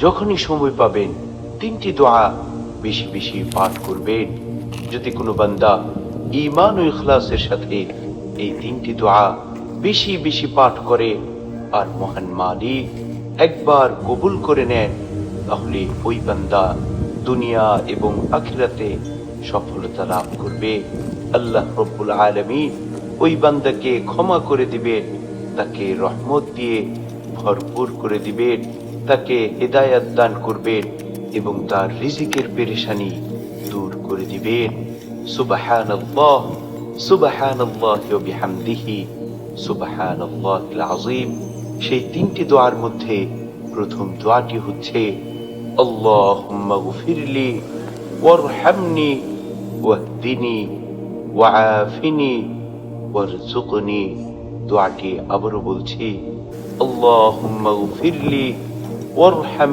যখনই সময় পাবেন তিনটি দোয়া বেশি বেশি পাঠ করবেন। যদি কোনো বান্দা ঈমান ও ইখলাসের সাথে এই তিনটি দোয়া বেশি বেশি পাঠ করে আর মহান মালিক একবার কবুল করে নেন, তাহলে ওই বান্দা দুনিয়া এবং আখিরাতে সফলতা লাভ করবে। আল্লাহ রব্বুল আলামিন ওই বান্দাকে ক্ষমা করে দিবেন, তাকে রহমত দিয়ে ভরপুর করে দিবেন, তাকে হেদায়াত দান করবেন এবং তার রিজিকের পেরেশানি দূর করে দিবেন। সুবহানাল্লাহ, সুবহানাল্লাহি ওয়া বিহামদিহি, সুবহানাল্লাহিল আযীম। সেই তিনটি দোয়ার মধ্যে প্রথম দোয়াটি হচ্ছে আল্লাহুম্মা গফিরলি ওয়ারহামনি ওয়াহদিনি ওয়াআফিনি ওয়ারযুকনি। দোয়াটি আবারও বলছি, আল্লাহুম্মা গফিরলি ওয়ারহাম